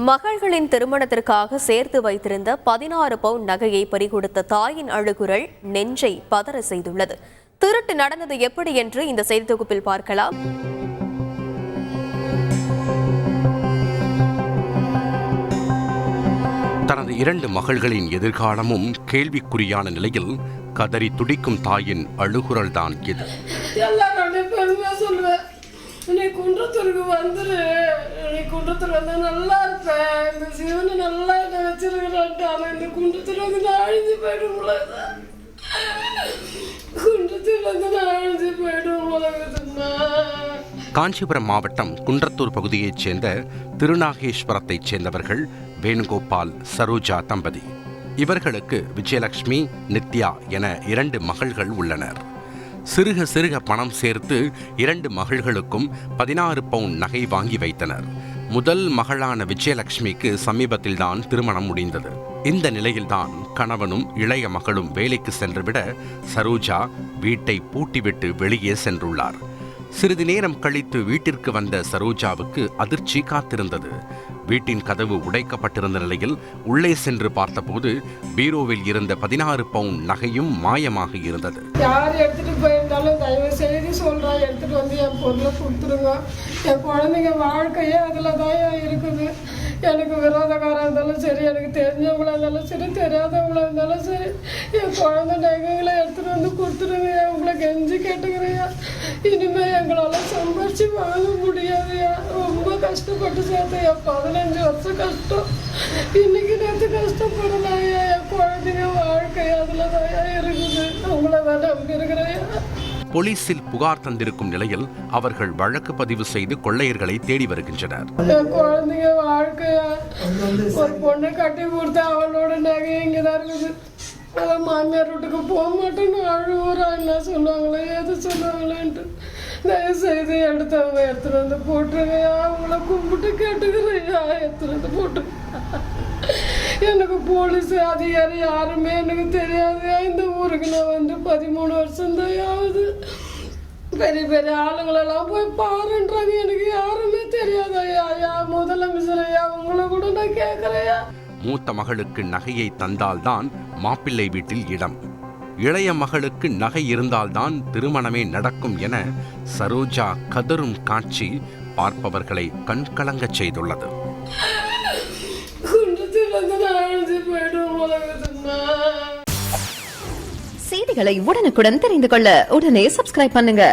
மகள்களின் திருமணத்திற்காக சேர்த்து வைத்திருந்த 16 பவுன் நகையை பறிகொடுத்த தாயின் அழுகுரல் நெஞ்சை பதற செய்துள்ளது. திருட்டு நடந்தது எப்படி என்று இந்த செய்தி தொகுப்பில் பார்க்கலாம். தனது 2 மகள்களின் எதிர்காலமும் கேள்விக்குறியான நிலையில் கதறி துடிக்கும் தாயின் அழுகுரல் தான் இது. நீ குன்றத்தூருக்கு வந்துரு, நீ குன்றத்தூர் வந்தா நல்லா இருப்பேன், இந்த சிவனை நல்லா என்ன வச்சிருக்கிறான்ட்டு. ஆனால் இந்த குன்றத்தூர் வந்து நான் அழிஞ்சு போயிடும் உலகம், குன்றத்தூர் வந்து நான் அழிஞ்சு போயிடும் உலகத்துமா. காஞ்சிபுரம் மாவட்டம் குன்றத்தூர் பகுதியைச் சேர்ந்த திருநாகேஸ்வரத்தைச் சேர்ந்தவர்கள் வேணுகோபால், சரோஜா தம்பதி. இவர்களுக்கு விஜயலட்சுமி, நித்யா என 2 மகள்கள் உள்ளனர். சிறுக சிறுக பணம் சேர்த்து 2 மகள்களுக்கும் 16 பவுன் நகை வாங்கி வைத்தனர். முதல் மகளான விஜயலட்சுமிக்கு சமீபத்தில்தான் திருமணம் முடிந்தது. இந்த நிலையில்தான் கணவனும் இளைய மகளும் வேலைக்கு சென்றுவிட சரோஜா வீட்டை பூட்டிவிட்டு வெளியே சென்றுள்ளார். சிறிது நேரம் கழித்து வீட்டிற்கு வந்த சரோஜாவுக்கு அதிர்ச்சி காத்திருந்தது. வீட்டின் கதவு உடைக்கப்பட்டிருந்த நிலையில் உள்ளே சென்று பார்த்தபோது பீரோவில் இருந்த 16 பவுன் நகையும் மாயமாக இருந்தது. யார் எடுத்துட்டு போயிருந்தாலும் தயவு செய்து சொல்றா, எடுத்துட்டு வந்து என் பொருளை கொடுத்துருங்க. என் குழந்தைங்க வாழ்க்கையே அதுல தான் இருக்குது. எனக்கு விரோதக்காராக இருந்தாலும் சரி, எனக்கு தெரிஞ்சவங்களா இருந்தாலும் சரி, தெரியாதவங்களா இருந்தாலும் சரி, என் குழந்தை நகைகளை எடுத்துட்டு வந்து கொடுத்துருங்க. உங்களை கெஞ்சி கேட்டுக்கிறையா. இனிமே எங்களால் சம்பாரிச்சு வாங்க முடியாதுயா. ரொம்ப கஷ்டப்பட்டு சேர்த்து என் 15 வருஷம் கஷ்டம். இன்னைக்கு நேற்று கஷ்டப்படலாயா. என் குழந்தைங்க வாழ்க்கை அதுல தான் இருக்குது. உங்களை தான் நம்பி இருக்கிறையா. போலீசில் புகார் தந்திருக்கும் நிலையில் அவர்கள் வழக்கு பதிவு செய்து கொள்ளையர்களை தேடி வருகின்றனர். குழந்தைங்க வாழ்க்கையா, ஒரு பொண்ணை கட்டி கொடுத்து அவளோட நகை இங்கதான் இருக்குது. மாமியார் வீட்டுக்கு போக மாட்டேன்னு அழுவுறா. என்ன சொல்லுவாங்களோ எது சொல்லுவாங்களேன்ட்டு தயவு செய்து எடுத்தவங்க எடுத்துட்டு வந்து போட்டுருங்கயா. அவங்கள கும்பிட்டு கேட்டுக்கிறையா, எடுத்துட்டு வந்து போட்டு. எனக்கு போலீஸ் அதிகாரி யாருமே எனக்கு தெரியாது. இந்த ஊருக்கு நான் வந்து 13 வருஷம் தான் ஆகுது. பெரிய பெரிய ஆளுங்களெல்லாம் போய் பாருன்றாங்க. எனக்கு யாருமே தெரியாதயா. முதலமைச்சரையா உங்களை கூட நான் கேட்கறையா. மூத்த மகளுக்கு நகையை தந்தால்தான் மாப்பிள்ளை வீட்டில் இடம், இளைய மகளுக்கு நகை இருந்தால்தான் திருமணமே நடக்கும் என சரோஜா கதரும் காட்சி பார்ப்பவர்களை கண்கலங்கச் செய்துள்ளது. செய்திகளை உடனுக்குடன் தெரிந்து கொள்ள உடனே சப்ஸ்கிரைப் பண்ணுங்க.